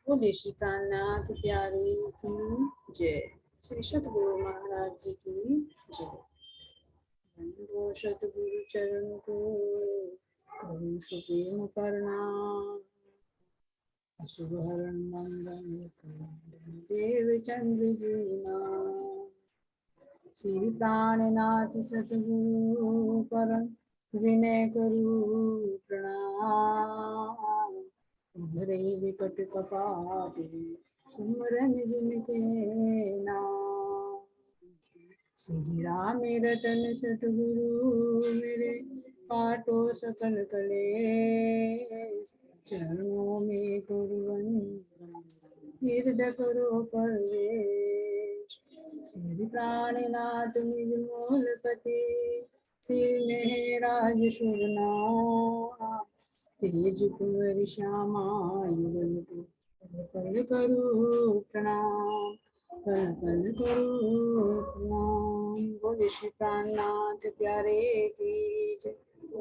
बोले श्री प्राणनाथ प्यारे की जय। श्री सतगुरु महाराज जी की जय। वंदो सतगुरु चरण को करूं सुप्रेम प्रणाम। शुभ हरण मंगल देव चंद्र जी नाम। श्री प्राणनाथ सतगुरु परम विनय करू प्रणाम। उधरे विकट कपाट सुमरन जिनके नाम। श्री राम रतन सतगुरु मेरे काटो सकल कलेश। चरणों में गुरुवंदन हृदय करो प्रवेश। श्री प्राणनाथ निज मूलपति श्री मेहराज शुभनाम। तेज कुंवर श्यामा युगल पल करू प्रणाम। पल पल करू प्रणाम। बोले श्री प्राणनाथ प्यारे की जय।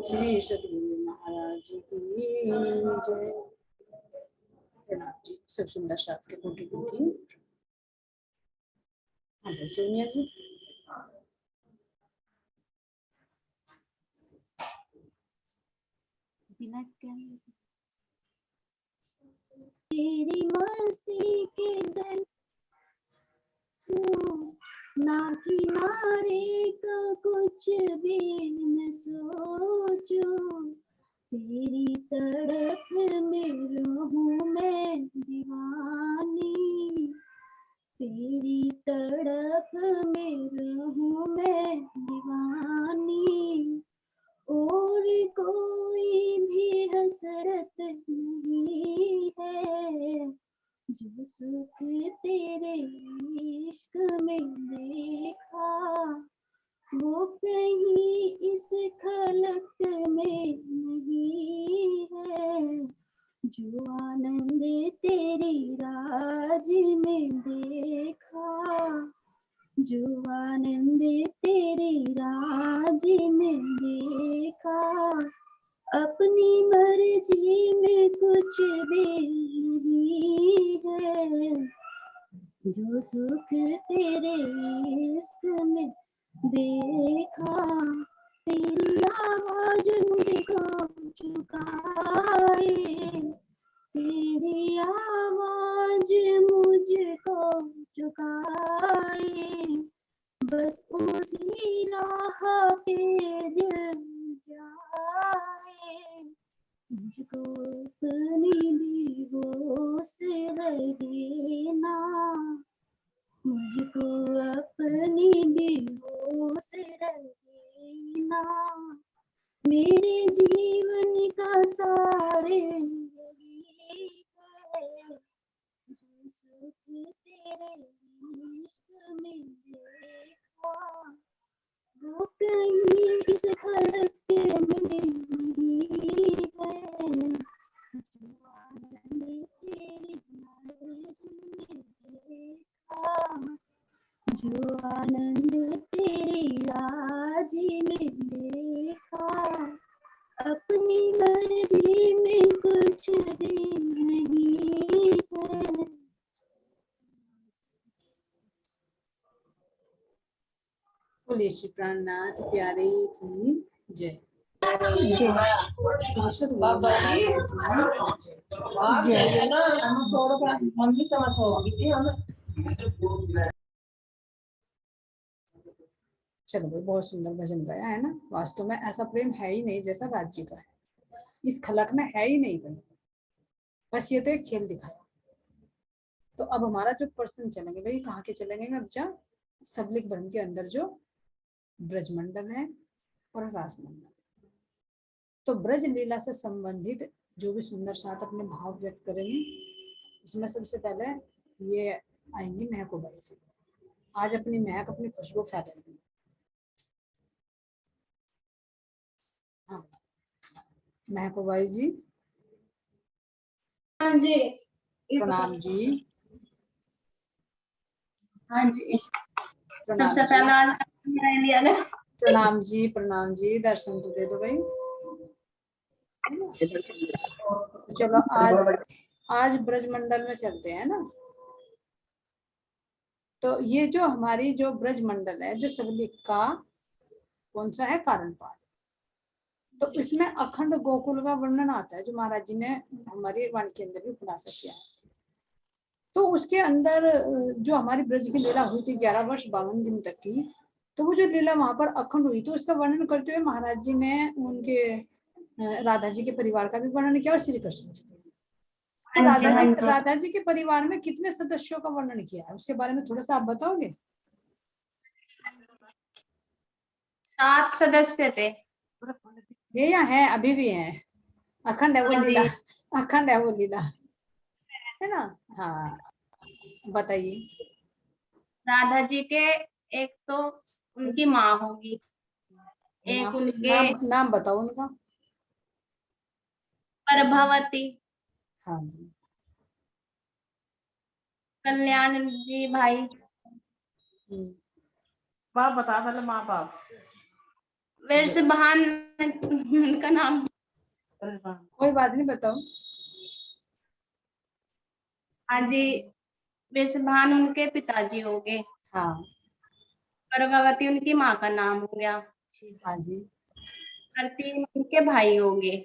श्री सतगुरु महाराज जी की जय। प्रणाम जी। सब सुंदर साथ के कोटि कोटि। हाँ सोनिया जी। तेरी मस्ती के दल ना किनारे का कुछ भी न सोचो। तेरी तड़प में रहूं मैं दीवानी। तेरी तड़प में रहूं मैं दीवानी। और कोई भी हसरत नहीं है जो सुख तेरे इश्क में देखा वो कहीं इस खलक में नहीं है। जो आनंद तेरी राज में देखा जो आनंद तेरी राज में देखा। अपनी मर्जी में कुछ भी नहीं है जो सुख तेरे इश्क में देखा। तेरी आवाज मुझको चुकाए। तेरी आवाज मुझको चुकाए। बस उसी राह पे दिल जाए। मुझको अपनी बेहोश रहे ना। मुझको अपनी बेहोश रहे ना। मेरे जीवन का सारे यही है जो सुख तेरे इश्क में देखा वो कहीं इस खलक में नहीं है। जो आनंद तेरी मर्ज में देखा जो आनंद तेरी राज में देखा। अपनी मर्जी में कुछ भी नहीं है। बोले श्री प्राणनाथ प्यारे की जय। श्री सतगुरु महाराज जी की जय। चलो भाई बहुत सुंदर भजन गाया है ना। वास्तव में ऐसा प्रेम है ही नहीं जैसा राज्य का है। इस खलक में है ही नहीं भाई। बस ये तो एक खेल दिखाया। तो अब हमारा जो पर्सन चलेंगे भाई कहाँ के चलेंगे मैं बच्चा। सबलिक ब्रह्म के अंदर जो ब्रजमंडल है और रासमंडल। तो ब्रज लीला से संबंधित जो भी सुंदर साथ अपने भाव व्यक्त करेंगे इसमें सबसे पहले ये आएंगी महको बाई जी। आज अपनी महक अपनी खुशबू फैलेंगी। हाँ महको बाई जी। हाँ जी। प्रणाम जी। हाँ जी। सबसे पहला प्रणाम जी। प्रणाम जी। दर्शन तो दे दो भाई। चलो आज ब्रजमंडल में चलते हैं ना, तो ये जो हमारी जो ब्रजमंडल है, जो सबलिक का कौन सा है, कारणपाद। तो इसमें अखंड गोकुल का वर्णन आता है, जो महाराज जी ने हमारी वाणी के अंदर भी खुलासा किया है। तो उसके अंदर जो हमारी ब्रज की लीला हुई थी 11 वर्ष 52 दिन तक की, तो वो जो लीला वहां पर अखंड हुई, तो उसका वर्णन करते हुए महाराज जी ने उनके राधा जी के परिवार का भी वर्णन किया और श्री कृष्ण जी। तो राधा जी के परिवार में कितने सदस्यों का वर्णन किया है, उसके बारे में थोड़ा सा आप बताओगे? 7 सदस्य थे। ये या है, अभी भी है, अखंड है वो लीला, अखंड है वो लीला, है ना। हाँ बताइए। राधा जी के एक तो उनकी माँ होगी, एक नाम उनके नाम नाम बताओ उनका। प्रभावती, हाँ जी। कल्याण जी भाई, बाप बता पहले, माँ बाप। वृषभान उनका नाम। कोई बात नहीं, बताओ। हाँ जी, वृषभान उनके पिताजी हो गए, हाँ। प्रभावती उनकी माँ का नाम हो गया, हाँ जी। और 3 उनके भाई हो गए।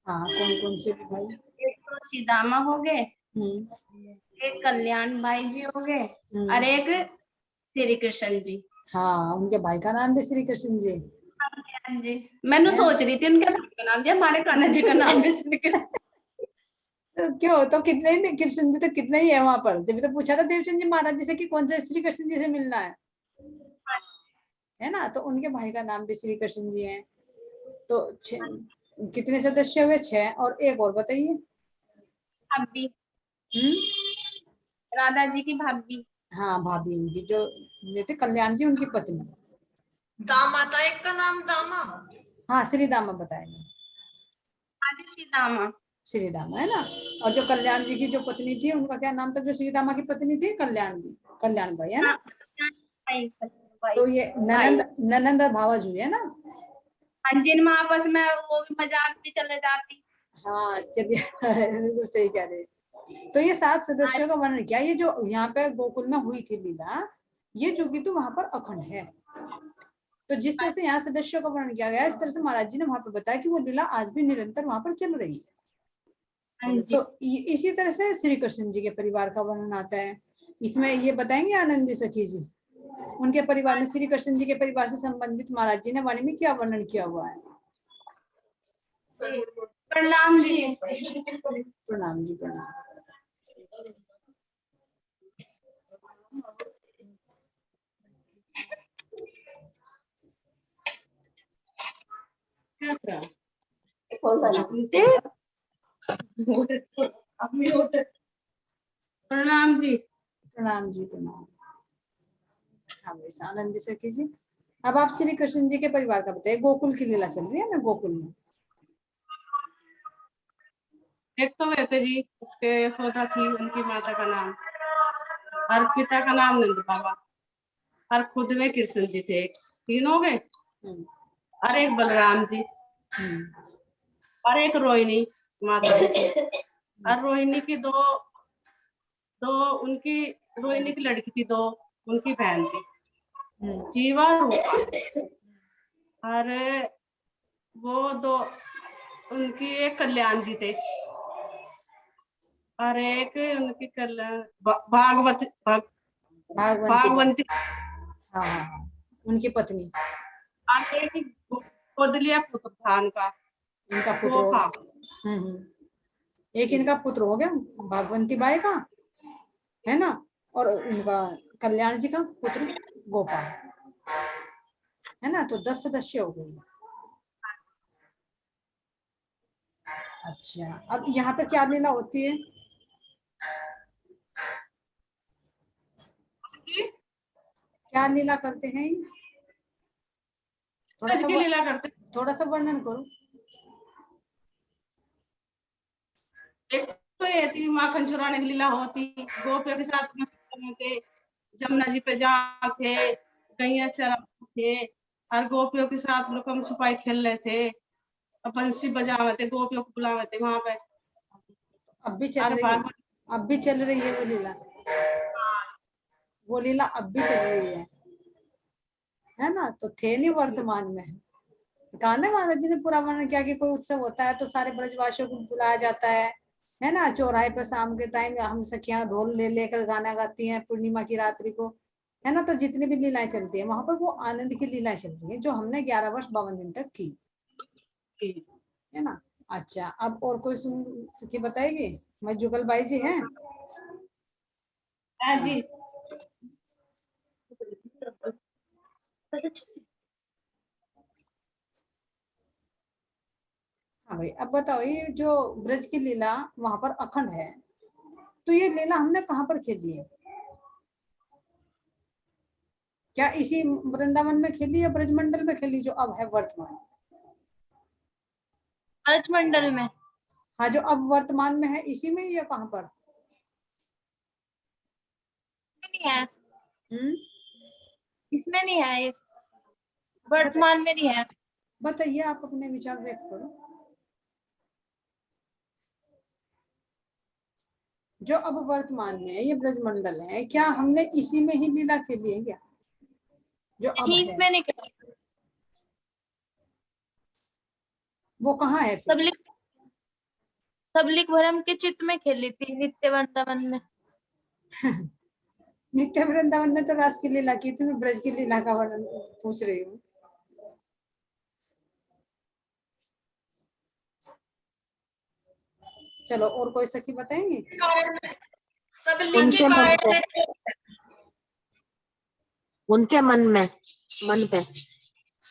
हाँ, कौन कौन से भी भाई? एक तो सीदामा हो गए, एक कल्याण भाई जी हो गए, और एक श्री कृष्ण जी। हाँ, उनके भाई का नाम भी श्री कृष्ण जी। हाँ जी, मैं सोच रही थी उनके भाई का नाम, या हमारे कान्हा जी का नाम भी श्री कृष्ण। तो क्यों, तो कितने ही कृष्ण जी, तो कितने ही है वहां पर। जब तो पूछा था देवचंद जी महाराज जी से कि कौन से श्री कृष्ण जी से मिलना है ना, तो उनके भाई का नाम भी श्री कृष्ण जी है। तो कितने सदस्य हुए? 6। और एक और बताइए। भाभी, राधा जी की भाभी। हाँ, भाभी उनकी जो ये थे, कल्याण जी उनकी पत्नी। दामा था एक का नाम, दामा। हाँ, श्री दामा बताएंगे। आगे सीदामा। श्री दामा है ना। और जो कल्याण जी की जो पत्नी थी, उनका क्या नाम था, जो श्री दामा की पत्नी थी? कल्याण जी, कल्याण भाई है ना। तो ये ननंद और भावज हुई है ना। जिनमें आपस में वो भी मजाक भी चले जाती। हाँ चलिए बिल्कुल सही कह रहे। तो ये 7 सदस्यों का वर्णन किया। ये जो यहाँ पे गोकुल में हुई थी लीला, ये जो की तो वहां पर अखंड है। तो जिस तरह से यहाँ सदस्यों का वर्णन किया गया, इस तरह से महाराज जी ने वहां पर बताया कि वो लीला आज भी निरंतर वहां पर चल रही है। तो इसी तरह से श्री कृष्ण जी के परिवार का वर्णन आता है। इसमें ये बताएंगे आनंदी सखी जी, उनके परिवार में, श्री कृष्ण जी के परिवार से संबंधित महाराज जी ने वाणी में क्या वर्णन किया हुआ है? प्रणाम जी। प्रणाम जी, प्रणाम। प्रणाम जी। प्रणाम जी, प्रणाम। हाँ वैसे आनंद सखी जी, अब आप श्री कृष्ण जी के परिवार का बताइए। गोकुल की लीला चल रही है ना, गोकुल में। एक तो वे थे जी, उसके यशोदा थी, उनकी माता का नाम, और पिता का नाम नंद बाबा, और खुद वे कृष्ण जी थे। 3 हो गए। और एक बलराम जी, और एक रोहिणी माता जी। और रोहिणी की दो उनकी, रोहिणी की लड़की थी, 2 उनकी बहन थी, जीवा और रूपा। और वो 2 उनकी, एक कल्याण जी थे, और एक उनकी कल्याण भागवंती। हाँ, उनकी पत्नी। और एक गोद लिया पुत्र था उनका, इनका पुत्र हो था। एक इनका पुत्र हो गया भागवंती बाई का, है ना। और उनका कल्याण जी का पुत्र गोपाल, है ना। तो 10 सदस्य हो गए। अच्छा, अब यहाँ पे क्या लीला होती है? क्या लीला करते हैं? थोड़ा सा वर्णन करो। एक तो ये थी माखन चुराने की लीला होती, गोपियों के साथ मस्ती करने थे, जमुना जी पे जाते थे, गैया चराते थे, और गोपियों के साथ लुकम छुपाई खेल रहे थे, बंसी बजावे थे, गोपियों को बुलावे थे वहां पे। अब भी चल और रही है, भागवत अब भी चल रही है वो लीला, वो लीला अब भी चल रही है ना। तो थे नहीं वर्तमान में, कहा ना महाराज जी ने पूरा वर्णन किया कि कोई उत्सव होता है तो सारे ब्रजवासियों को बुलाया जाता है ना। चौराहे पर शाम के टाइम हम सखियां ढोल ले लेकर गाना गाती हैं पूर्णिमा की रात्रि को, है ना। तो जितनी भी लीलाएं चलती है वहां पर वो आनंद की लीलाएं चल रही है जो हमने 11 वर्ष 52 दिन तक की, है ना। अच्छा, अब और कोई सखी बताएगी? मैं जुगल बाई जी हैं। है जी। हाँ भाई, अब बताओ ये जो ब्रज की लीला वहां पर अखंड है, तो ये लीला हमने कहाँ पर खेली है? क्या इसी वृंदावन में खेली या ब्रजमंडल में खेली जो अब है वर्तमान? ब्रजमंडल में। हाँ, जो अब वर्तमान में है इसी में या कहाँ पर? नहीं है, हम्म, इसमें नहीं है, ये वर्तमान में नहीं है। बताइए, आप अपने विचार व्यक्त करो। जो अब वर्तमान में है ये ब्रजमंडल है, क्या हमने इसी में ही लीला खेली है क्या, जो अब नहीं, है? इसमें नहीं करी। वो कहाँ है फिर? सबलिक भरम के चित्त में खेली थी, नित्य वृंदावन में। नित्य वृंदावन में तो रास की लीला की थी, मैं ब्रज की लीला का वर्णन पूछ रही हूँ। चलो, और कोई सखी बताएंगे? कारण में, सबलिंग के उनके मन कारण पे, में, उनके मन पे।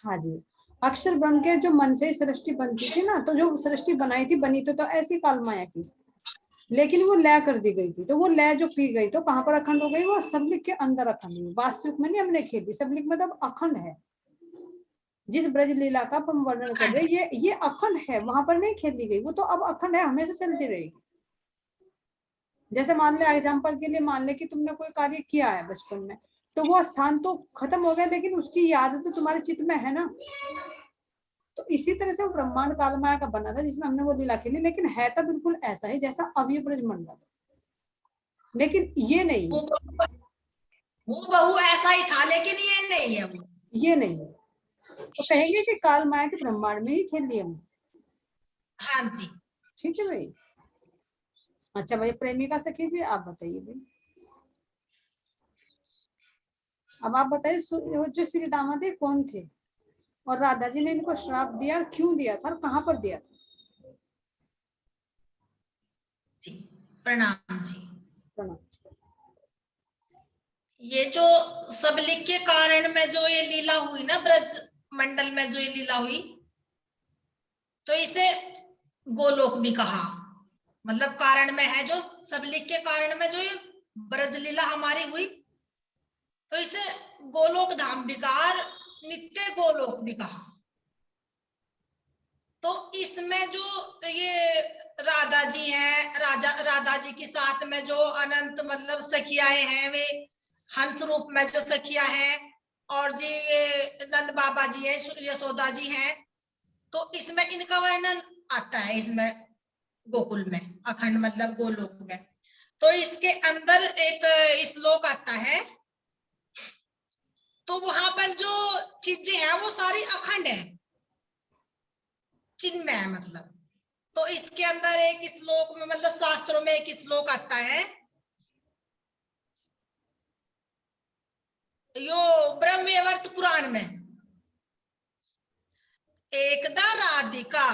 हाँ जी, अक्षर ब्रह्म के जो मन से सृष्टि बनती थी ना, तो जो सृष्टि बनाई थी बनी तो ऐसी काल माया की, लेकिन वो लय कर दी गई थी। तो वो लय जो की गई तो कहाँ पर अखंड हो गई? वो सबलिक के अंदर अखंड हुई, वास्तविक में नहीं हमने खेली। सबलिक में तो अखंड है, जिस ब्रज लीला का हम वर्णन कर रहे हैं ये अखंड है, वहां पर नहीं खेली गई, वो तो अब अखंड है, हमेशा चलती रहेगी। जैसे मान ले, एग्जाम्पल के लिए मान ले कि तुमने कोई कार्य किया है बचपन में, तो वो स्थान तो खत्म हो गया लेकिन उसकी याद तो तुम्हारे चित्त में है ना। तो इसी तरह से वो ब्रह्मांड काल माया का बना था जिसमें हमने वो लीला खेली, लेकिन है तो बिल्कुल ऐसा ही जैसा अब ये ब्रजमंडल, लेकिन ये नहीं, वो बहु ऐसा ही था, लेकिन ये नहीं है वो। ये नहीं। तो कहेंगे कि काल माया के ब्रह्मांड में ही खेल लिया हमने। हाँ जी। ठीक है भाई। अच्छा भाई, प्रेमिका से कीजिए, आप बताइए भाई। अब आप बताइए, जो श्री दामादे कौन थे और राधा जी ने इनको श्राप दिया और क्यों दिया था और कहाँ पर दिया था? जी प्रणाम जी। प्रणाम। ये जो सबलिक के कारण में जो ये लीला हुई ना, ब्रज मंडल में जो ये लीला हुई, तो इसे गोलोक भी कहा। मतलब कारण में है, जो सबलिक के कारण में जो ये ब्रज लीला हमारी हुई, तो इसे गोलोक धाम भी कहा और नित्य गोलोक भी कहा। तो इसमें जो ये राधा जी हैं, राधा जी के साथ में जो अनंत मतलब सखियाएं हैं, वे हंस रूप में जो सखिया हैं, और जी ये नंद बाबा जी हैं, यशोदा जी हैं, तो इसमें इनका वर्णन आता है इसमें गोकुल में, अखंड मतलब गोलोक में। तो इसके अंदर एक श्लोक आता है, तो वहां पर जो चीजें हैं वो सारी अखंड है, चिन्मय है मतलब। तो इसके अंदर एक श्लोक में, मतलब शास्त्रों में एक श्लोक आता है, यो ब्रह्मवैवर्त पुराण में, एकदा राधिका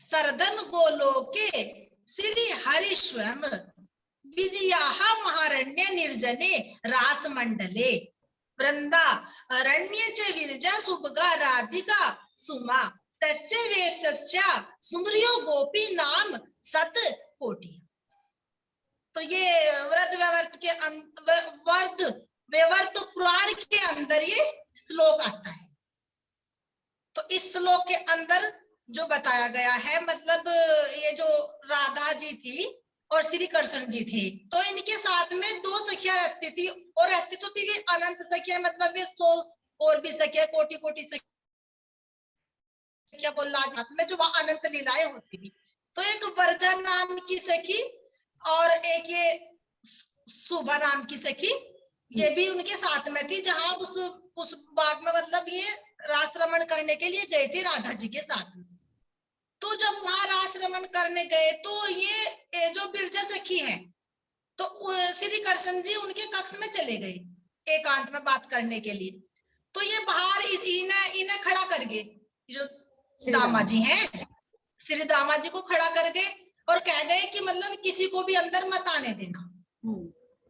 सरदन गोलोके श्री हरिस्वम विजयाः महारण्य निर्जने रास मंडले वृंदा अरण्य च विरजा सुभगा राधिका सुमा तस्य वेशस्य सुंदरियो गोपी नाम सत कोटि। तो ये वेवर्त पुराण के अंदर ये श्लोक आता है। तो इस श्लोक के अंदर जो बताया गया है, मतलब ये जो राधा जी थी और श्री कृष्ण जी थे, तो इनके साथ में दो सखियां रहती थी, और रहती तो थी वे अनंत सखियां, मतलब वे 100 और भी सखियां, कोटि कोटि सखियां बोल में जो वहां अनंत लीलाएं होती थी। तो एक वर्जा नाम की सखी और एक ये सुबह नाम की सखी, ये भी उनके साथ में थी, जहां उस बाग में मतलब ये रास रमण करने के लिए गए थे राधा जी के साथ में। तो जब वहां रास रमण करने गए तो ये जो बिरजा सखी है, तो श्री कृष्ण जी उनके कक्ष में चले गए एकांत में बात करने के लिए। तो ये बाहर इन्हें खड़ा कर गए, जो दामा जी हैं, श्री दामा जी को खड़ा कर गए और कह गए कि मतलब किसी को भी अंदर मत आने देना।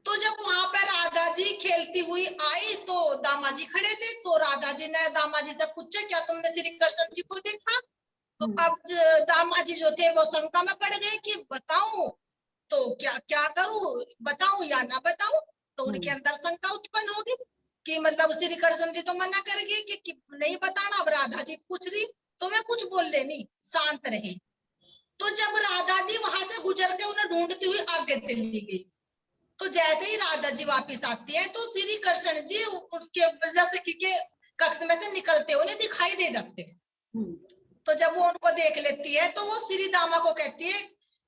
तो जब वहां पर राधा जी खेलती हुई आई तो दामा जी खड़े थे, तो राधा जी ने दामा जी से पूछा, क्या तुमने श्री कृष्ण जी को देखा? तो अब दामा जी जो थे वो शंका में पड़ गए कि बताऊं तो क्या करूं, बताऊं या ना बताऊं। तो उनके अंदर शंका उत्पन्न होगी कि मतलब श्री कृष्ण जी तो मना कर गए कि नहीं बताना। अब राधा जी पूछ रही तो वे कुछ बोले नहीं, शांत रहे। तो जब राधा जी वहां से गुजर के उन्हें ढूंढती हुई आगे चली गई, तो जैसे ही राधा जी वापिस आती है तो श्री कृष्ण जी उसके बिरजा सखी के कक्ष में से निकलते उन्हें दिखाई दे जाते हैं। तो जब वो उनको देख लेती है तो वो श्री दामा को कहती है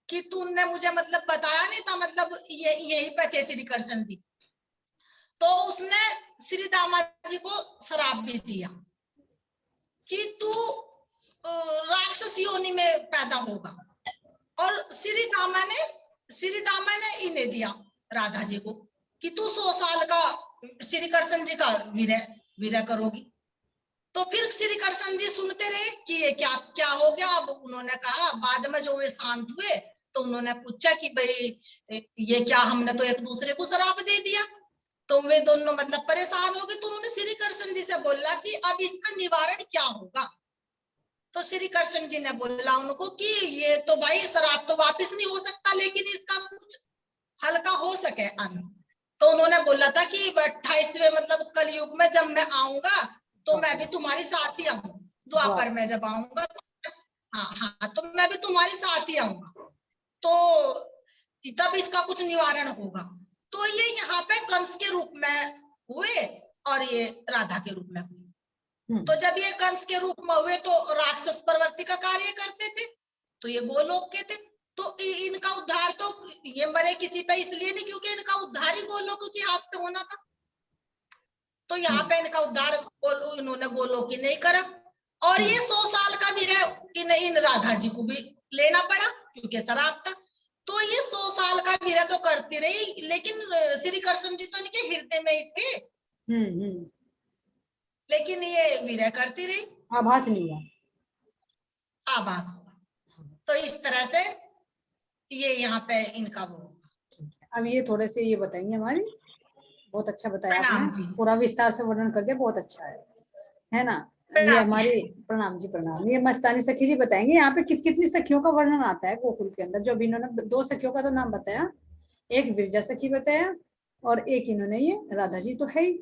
कि तूने मुझे मतलब बताया नहीं था, मतलब ये यही पे थे श्री कृष्ण जी। तो उसने श्री दामा जी को श्राप भी दिया कि तू राक्षस योनि में पैदा होगा। और श्री दामा ने इन्हें दिया राधा जी को कि तू 100 साल का श्री कृष्ण जी का विरह करोगी। तो फिर श्री कृष्ण जी सुनते रहे कि ये क्या हो गया। अब उन्होंने कहा, बाद में जो वे शांत हुए तो उन्होंने पूछा कि भाई ये क्या, हमने तो एक दूसरे को श्राप दे दिया। तो वे दोनों मतलब परेशान हो गए। तो उन्होंने श्री कृष्ण जी से बोला कि अब इसका निवारण क्या होगा। तो श्री कृष्ण जी ने बोला उनको कि ये तो भाई श्राप तो वापिस नहीं हो सकता, लेकिन इसका कुछ हल्का हो सके अंश। तो उन्होंने बोला था कि 28वें मतलब कलयुग में जब मैं आऊंगा तो मैं भी तुम्हारी साथ ही आऊंगा। द्वापर में जब आऊंगा तो हाँ तो मैं भी तुम्हारी साथ ही आऊंगा, तो तब इसका कुछ निवारण होगा। तो ये यहाँ पे कंस के रूप में हुए और ये राधा के रूप में हुए। तो जब ये कंस के रूप में हुए तो राक्षस प्रवृत्ति का कार्य करते थे, तो ये गोलोक के थे। तो इनका उद्धार तो ये मरे किसी पे इसलिए नहीं क्योंकि इनका उद्धार ही गोलोक के हाथ से होना था। तो यहाँ पे इनका उद्धार इन्होंने गोलोक ही नहीं करा। और ये 100 साल का भी है इन राधा जी को भी लेना पड़ा क्योंकि शराब था। तो ये 100 साल का विरह तो करती रही, लेकिन श्री कृष्ण जी तो इनके हृदय में ही थे। लेकिन ये विरह करती रही, आभास नहीं हुआ, आभास हुआ। तो इस तरह से ये यहाँ पे इनका वो। अब ये थोड़े से ये बताएंगे हमारी, बहुत अच्छा बताया प्रणाम आपने, जी। पूरा विस्तार से वर्णन कर दिया, बहुत अच्छा है ना। ये प्रणाम। हमारी प्रणाम जी, प्रणाम। ये मस्तानी सखी जी बताएंगे यहाँ पे कितनी सखियों का वर्णन आता है गोकुल के अंदर। जो अभी इन्होंने 2 सखियों का तो नाम बताया, एक विरजा सखी बताया और एक इन्होंने ये राधा जी तो है ही,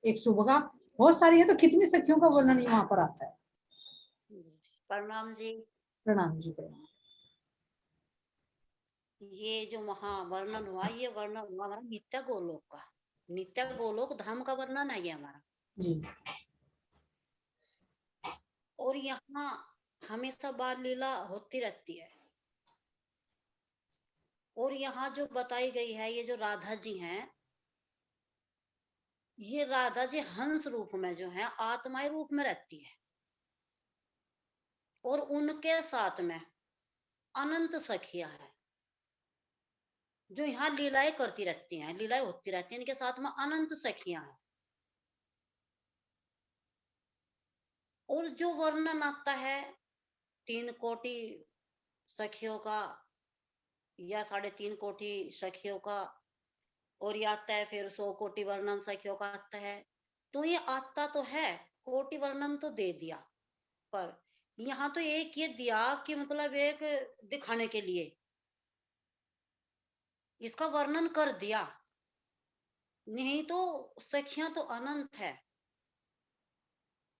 एक सुभगा, बहुत सारी है। तो कितनी सखियों का वर्णन वहां पर आता है। प्रणाम जी। प्रणाम जी, प्रणाम। ये जो महावर्णन हुआ, ये वर्णन हुआ हमारा नित्य गोलोक का, नित्य गोलोक धाम का वर्णन है ये हमारा जी। और यहाँ हमेशा बाल लीला होती रहती है। और यहाँ जो बताई गई है, ये जो राधा जी हैं, ये राधा जी हंस रूप में जो है आत्माएं रूप में रहती है और उनके साथ में अनंत सखियां हैं जो यहाँ लीलाएं करती रहती हैं, लीलाएं होती रहती हैं। इनके साथ में अनंत सखियां हैं। और जो वर्णन आता है 3 कोटि सखियों का या 3.5 कोटि सखियों का, और ये आता है फिर 100 कोटि वर्णन सखियों का आता है। तो ये आता तो है, कोटि वर्णन तो दे दिया, पर यहाँ तो एक ये दिया कि मतलब एक दिखाने के लिए इसका वर्णन कर दिया। नहीं तो सखियां तो अनंत है,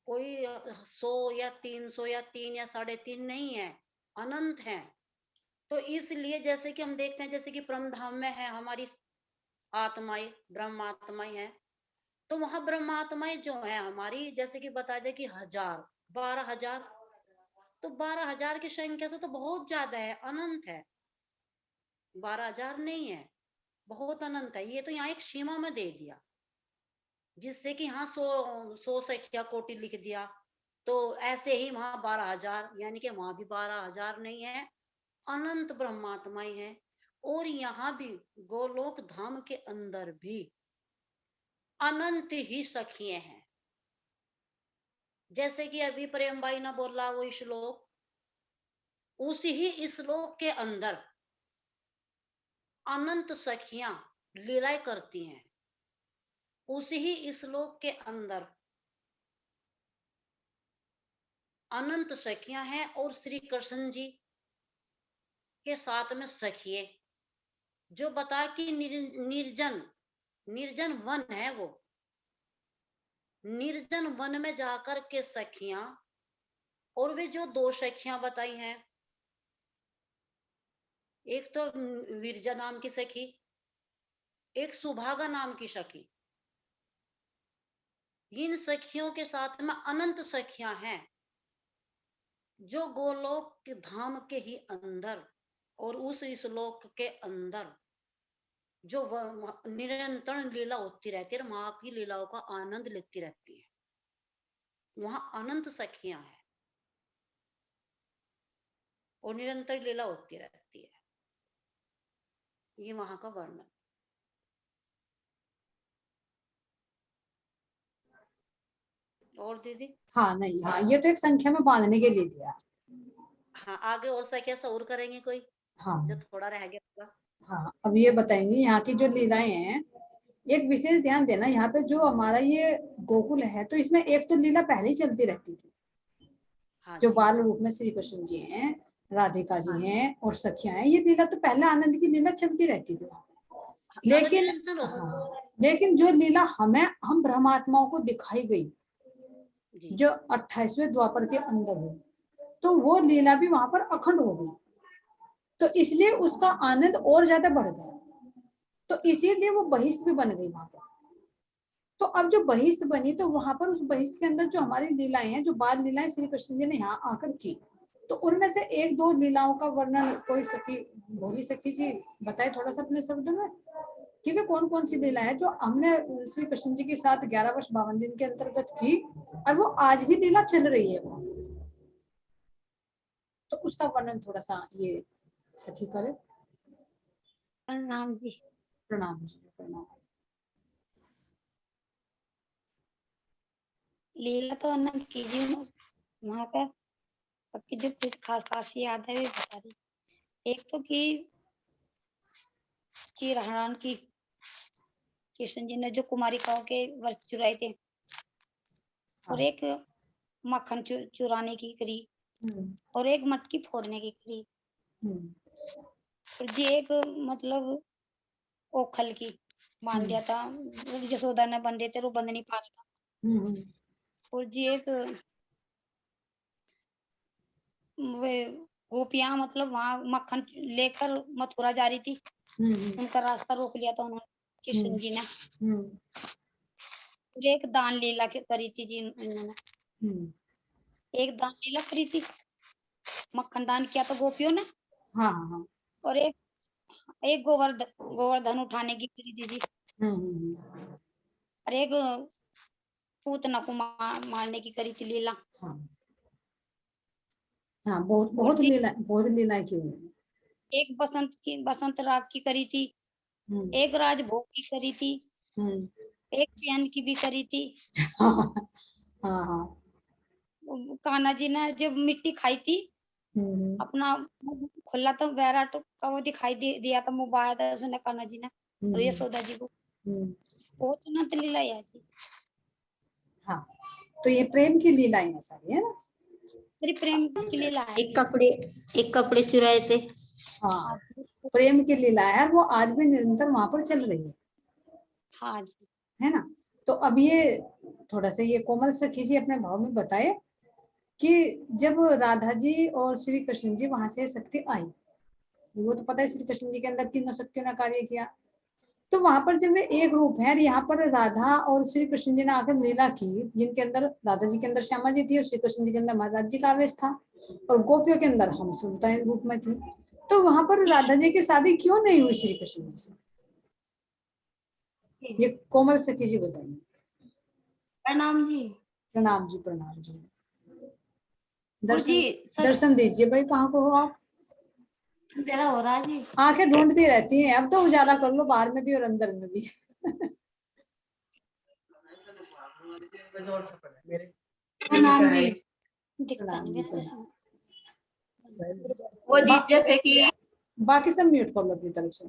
कोई 100 या 300 या 3 या 3.5 नहीं है, अनंत है। तो इसलिए जैसे कि हम देखते हैं, जैसे कि परमधाम में है हमारी आत्माएं, ब्रह्मात्माएं हैं, तो वहां ब्रह्मात्माएं जो है हमारी, जैसे कि बता दे कि 1000 12,000, तो 12,000 की संख्या से तो बहुत ज्यादा है, अनंत है। 12,000 नहीं है, बहुत अनंत है। ये तो यहाँ एक सीमा में दे दिया, जिससे कि हाँ 100 सखिया कोटि लिख दिया, तो ऐसे ही वहां 12,000, यानी कि वहां भी 12,000 नहीं है, अनंत ब्रह्मात्माएं हैं। और यहाँ भी गोलोक धाम के अंदर भी अनंत ही सखिए हैं। जैसे कि अभी प्रेम भाई ने बोला वो श्लोक, उसी ही श्लोक के अंदर अनंत सखियां लीलाएं करती हैं। उसी ही श्लोक के अंदर अनंत सखियां हैं और श्री कृष्ण जी के साथ में सखिए, जो बता कि निर्जन वन है। वो निर्जन वन में जाकर के सखियां, और वे जो 2 सखियां बताई हैं, एक तो विरजा नाम की सखी, एक सुभागा नाम की सखी। इन सखियों के साथ में अनंत सखियां हैं, जो गोलोक धाम के ही अंदर और उस श्लोक के अंदर जो निरंतर लीला होती रहती है, माँ की लीलाओं का आनंद लेती रहती है। वहां अनंत सखियां हैं और निरंतर लीला होती रहती है। ये वहां का वर्णन। और दीदी? हाँ नहीं, हाँ ये तो एक संख्या में बांधने के लिए दिया। हाँ, आगे और सखिया सौर करेंगे कोई? हाँ जो थोड़ा रह गया होगा। हाँ, अब ये बताएंगे यहाँ की जो लीलाएं हैं। एक विशेष ध्यान देना, यहाँ पे जो हमारा ये गोकुल है, तो इसमें एक तो लीला पहले ही चलती रहती थी। हाँ जो जी, बाल रूप में श्री कृष्ण जी हैं, राधिका हाँ जी जी। हैं और सखियां हैं, ये लीला तो पहले आनंद की लीला चलती रहती थी। लेकिन निरंतर होता हाँ, लेकिन जो लीला हम ब्रह्मात्माओं को दिखाई गई, जी। जो 28वें द्वापर के अंदर हुई, तो वो लीला भी वहां पर अखंड हो गई। तो इसलिए उसका आनंद और ज्यादा बढ़ गया। तो इसीलिए वो बहिष्ठ भी बन गई वहां पर। तो अब जो बहिष्ठ बनी, तो वहां पर उस बहिष्ठ के अंदर जो हमारी लीलाएं हैं, जो बाल लीलाएं श्री कृष्ण जी ने यहाँ आकर की, तो उनमें से 1-2 लीलाओं का वर्णन कोई सखी, भोली सखी जी बताए थोड़ा सा अपने शब्दों में, कि वे कौन कौन सी लीला है जो हमने श्री कृष्ण जी के साथ 11 वर्ष 52 दिन के अंतर्गत की, और वो आज भी लीला चल रही है। तो उसका वर्णन थोड़ा सा ये सखी करे। प्रणाम जी। प्रणाम जी, प्रणाम। लीला तो अनंत कीजिए वहां पर, बाकी जो कुछ खास खास याद है वे बता रही। एक तो कि चिरहरण की, कृष्ण जी ने जो कुमारिकाओं के वस्त्र चुराए थे, और एक मक्खन चुराने की करी, और एक मटकी फोड़ने की करी, और जी एक मतलब ओखल की बांध दिया था, जसोदा ने बंधे थे, वो बंध नहीं पा रहा था। और जी एक वे गोपियां मतलब वहां मक्खन लेकर मथुरा जा रही थी, उनका रास्ता रोक लिया था उन्होंने, कृष्ण जी ने। और एक दान लीला करी थी जी इन्होंने, एक दान लीला करी थी, मक्खन दान किया था गोपियों ने। हाँ हाँ। और एक गोवर्धन उठाने की करी थी जी। और एक पूतना को मारने की करी थी लीला। हाँ हाँ, बहुत लीलाएं की हुई। एक बसंत राग की करी थी, एक राजभोग की करी थी, एक चैन की भी करी थी। हाँ हाँ। कान्हा जी ने जब मिट्टी खाई थी, अपना मुंह खुला तो बैराट का वो दिखाई दिया था, मुंह बाया था उसने कान्हा जी ने और यशोदा जी को। बहुत अनंत लीला है जी। हाँ, तो ये प्रेम की लीलाएं है सारी, है ना? मेरी प्रेम की लीला है। एक कपड़े चुराए थे। हाँ, प्रेम की लीला है, वो आज भी निरंतर वहां पर चल रही है। हाँ जी, है ना? तो अब ये थोड़ा सा ये कोमल सखी जी अपने भाव में बताए कि जब राधा जी और श्री कृष्ण जी वहां से शक्ति आई, वो तो पता है श्री कृष्ण जी के अंदर तीनों शक्तियों ने कार्य किया, तो वहां पर जब वे एक रूप है, यहाँ पर राधा और श्री कृष्ण जी ने आकर लीला की, जिनके अंदर राधा जी के अंदर श्यामा जी थी और श्री कृष्ण जी के अंदर महाराज जी का आवेश था, और गोपियों के अंदर हम सुनता रूप में थी। तो वहां पर राधा जी की शादी क्यों नहीं हुई श्री कृष्ण जी से? ये कोमल सखी जी बताइए। प्रणाम जी। प्रणाम जी, प्रणाम जी। वो जी दर्शन दीजिए भाई, कहाँ को हो आप? अंधेरा हो रहा है जी। आंखें ढूंढती रहती हैं, अब तो उजाला कर लो, बाहर में भी और अंदर में भी। प्रणाम जी। दिखता नहीं मेरा जैसे। वो जी जैसे कि बाकी सब म्यूट कर लो अपनी तरफ से।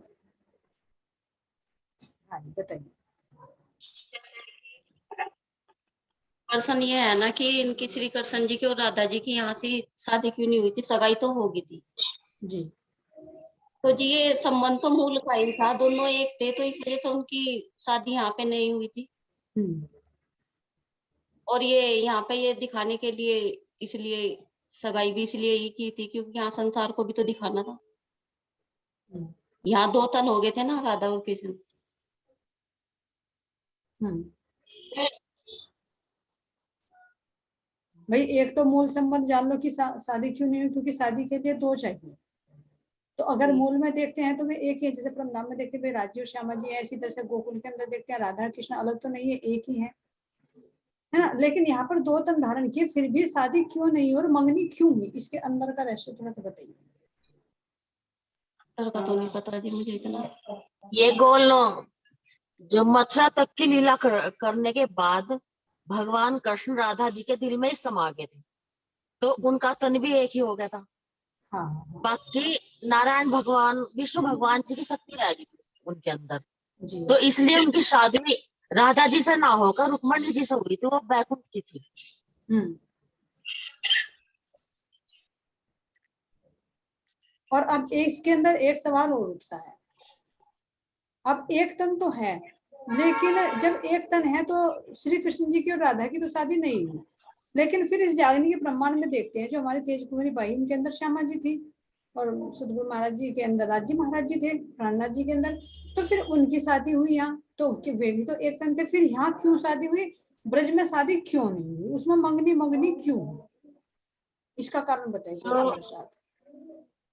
हाँ जी बताइए। प्रश्न ये है ना कि इनकी श्री कृष्ण जी की और राधा जी की यहाँ से शादी क्यों नहीं हुई थी? सगाई तो होगी थी। जी। तो जी ये संबंध तो मूल का ही था, दोनों एक थे, तो इस वजह से उनकी शादी यहाँ पे नहीं हुई थी। और ये यहाँ पे ये दिखाने के लिए, इसलिए सगाई भी इसलिए ही की थी क्योंकि यहाँ संसार को भी तो दिखाना था। यहाँ 2 तन हो गए थे ना, राधा और कृष्ण। भाई एक तो मूल संबंध जान लो कि शादी क्यों नहीं हुई, क्योंकि शादी के लिए 2 चाहिए। तो अगर मूल में देखते हैं तो वे एक ही है। जैसे परमधाम में देखते हैं राज्य और श्यामा जी है, इसी तरह से गोकुल के अंदर देखते हैं राधा कृष्ण अलग तो नहीं है, एक ही है ना। लेकिन यहाँ पर 2 तन धारण किए, फिर भी शादी क्यों नहीं और मंगनी क्यों हुई, इसके अंदर का रहस्य थोड़ा सा बताइए। का तो नहीं पता जी मुझे इतना। ये गोल जो मथुरा तक की लीला करने के बाद भगवान कृष्ण राधा जी के दिल में ही समा गए थे, तो उनका तन भी एक ही हो गया था। हाँ। बाकी नारायण भगवान विष्णु भगवान जी की शक्ति रह गई थी उनके अंदर, जी। तो इसलिए उनकी शादी राधा जी से ना होकर रुक्मणी जी से हुई थी, वो बैकुंठ की थी। और अब इसके अंदर एक सवाल और उठता है। अब एक तन तो है, लेकिन जब एक तन है तो श्री कृष्ण जी की और राधा की तो शादी नहीं हुई। लेकिन फिर इस जागनी के ब्रह्मांड में देखते हैं, जो हमारे तेज कुमारी बाई उनके अंदर श्यामा जी थी, और सतगुरु महाराज जी के अंदर राज्य महाराज जी थे, प्राणनाथ जी के अंदर। तो फिर उनकी शादी हुई यहाँ, तो वे भी तो एक तन थे। फिर यहाँ क्यों शादी हुई, ब्रज में शादी क्यों नहीं हुई, उसमें मंगनी मंगनी क्यों हुई, इसका कारण बताइए।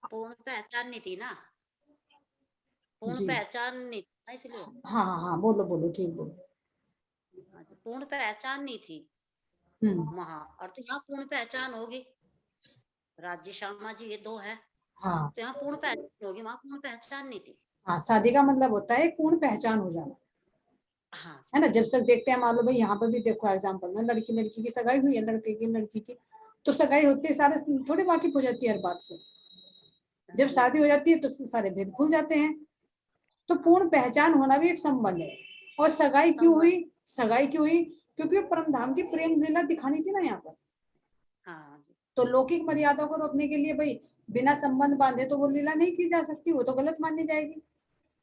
पूर्ण पहचान नहीं थी ना, पूर्ण जी। पहचान नहीं थी ना, इसलिए। हाँ हाँ हाँ, बोलो बोलो, ठीक बोलो। पूर्ण पहचान नहीं थी वहां, और तो यहाँ पूर्ण पहचान होगी। राज्य श्यामा जी ये 2 है। हाँ तो यहाँ पूर्ण पहचान होगी, वहां पूर्ण पहचान नहीं थी। हाँ, शादी का मतलब होता है पूर्ण पहचान हो जाना, हाँ है ना। जब तक देखते हैं, मान लो भाई यहाँ पर भी देखो एग्जाम्पल में, लड़की लड़की की सगाई हुई है, लड़के की लड़की की, तो सगाई होती है, सारे थोड़ी वाकिफ हो जाती है हर बात से। जब शादी हो जाती है तो सारे भेद खुल जाते हैं। तो पूर्ण पहचान होना भी एक संबंध है। और सगाई क्यों हुई, सगाई क्यों हुई, क्योंकि परम धाम की प्रेम लीला दिखानी थी ना यहाँ पर। हाँ जी। तो लौकिक मर्यादा को रोकने के लिए भाई बिना संबंध बांधे तो वो लीला नहीं की जा सकती, वो तो गलत मानी जाएगी।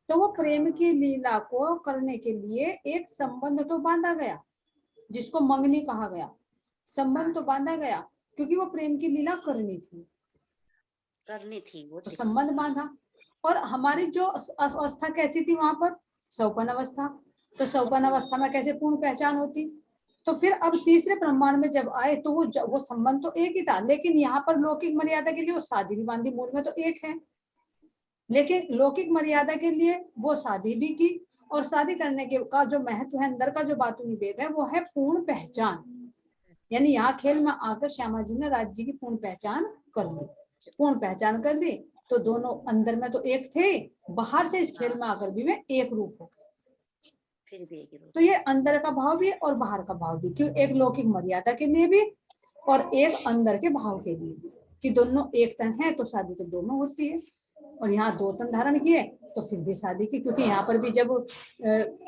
तो वो प्रेम की लीला को करने के लिए एक संबंध तो बांधा गया, जिसको मंगनी कहा गया। संबंध तो बांधा गया क्योंकि वो प्रेम की लीला करनी थी वो तो संबंध बांधा। और हमारी जो अवस्था कैसी थी वहां पर, सौपन अवस्था। तो सौपन अवस्था में कैसे पूर्ण पहचान होती। तो फिर अब तीसरे ब्रह्मांड में जब आए तो वो संबंध तो एक ही था, लेकिन यहाँ पर लौकिक मर्यादा के लिए वो शादी भी बांधी, मूल में तो एक है, लेकिन लौकिक मर्यादा के लिए वो शादी भी की। और शादी करने के का जो महत्व है, अंदर का जो बातूनी भेद है, वो है पूर्ण पहचान। यानी यहाँ खेल में आकर श्यामा जी ने राज्य की पूर्ण पहचान कर ली। पूर्ण पहचान कर ली तो दोनों अंदर में तो एक थे, बाहर से इस खेल में आकर भी वे एक रूप हो गए। फिर भी एक रूप। तो ये अंदर का भाव भी और बाहर का भाव भी, क्यों, एक लौकिक मर्यादा के लिए भी और एक अंदर के भाव के लिए भी, कि दोनों एक तन है तो शादी तो दोनों होती है। और यहाँ 2 तन धारण किए तो फिर भी शादी की, क्योंकि यहाँ पर भी जब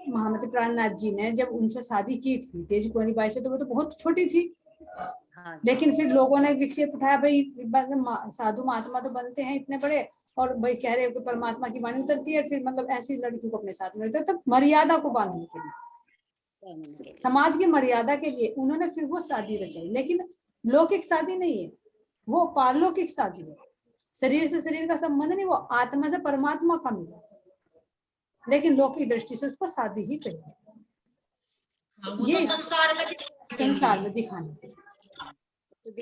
महामती प्राणनाथ जी ने जब उनसे शादी की थी तेज कुंवरी बाई से, तो वो तो बहुत छोटी थी। लेकिन फिर लोगों ने विक्षेप उठाया, भाई साधु महात्मा तो बनते हैं इतने बड़े, और भाई कह रहे हो कि परमात्मा की वाणी उतरती है, फिर मतलब ऐसी लड़की को अपने साथ में, तो मर्यादा को बांधने के लिए, समाज की मर्यादा के लिए उन्होंने फिर वो शादी रचाई। लेकिन लौकिक शादी नहीं है, वो पारलौकिक शादी है। शरीर से शरीर का संबंध नहीं, वो आत्मा से परमात्मा का मिला, लेकिन लौकिक दृष्टि से उसको शादी ही कही। ये तो संसार में दिखाने के लिए,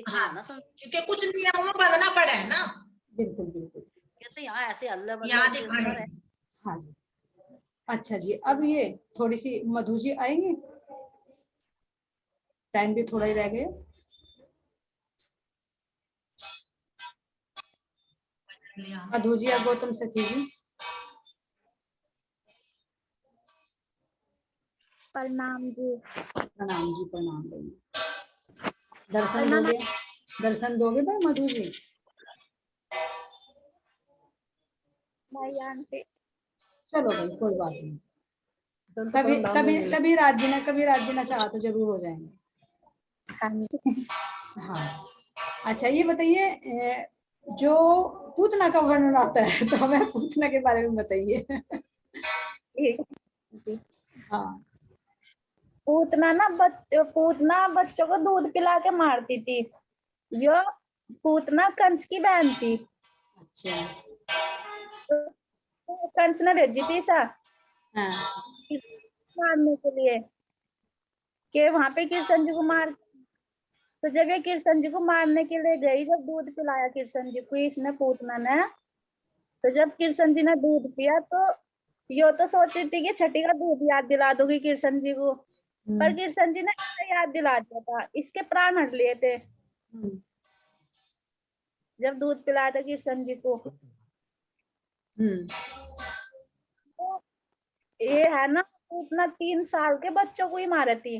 हाँ, क्योंकि कुछ नियमों में बंधना पड़ा है ना। बिल्कुल बिल्कुल। ये तो यहाँ ऐसे अल्लाह यहाँ बल्ला दिखाई ऊपर है। हाँ जी। अच्छा जी, अब ये थोड़ी सी मधु जी आएंगे, टाइम भी थोड़ा ही रह गया। मधु जी या गौतम सखी जी। प्रणाम जी। प्रणाम जी, प्रणाम भाई। दर्शन दोगे, दर्शन दोगे भाई मधु जी? भाई आंटी। चलो भाई, कोई बात नहीं। कभी कभी कभी राज जी ने चाहा तो जरूर हो जाएंगे। हाँ। अच्छा ये बताइए, जो पूतना का वर्णन आता है तो हमें पूतना के बारे में बताइए। हाँ। पूतना बच्चों को दूध पिला के मारती थी। यो पूतना कंस की बहन थी। अच्छा। तो कंस ने भेजी थी सा हाँ। मारने के लिए, कि वहां पे कृष्ण जी को मार। तो जब ये कृष्ण जी को मारने के लिए गई, जब दूध पिलाया कृष्ण जी को इसने पूतना ने, तो जब कृष्ण जी ने दूध पिया तो यो तो सोची थी कि छठी का दूध याद दिला दूंगी कृष्ण जी को, पर कृष्ण जी ने इसे याद दिला दिया था, इसके प्राण हट लिए थे जब दूध पिलाया था कृष्ण जी को। तो ये है ना, पूतना 3 साल के बच्चों को ही मारी थी।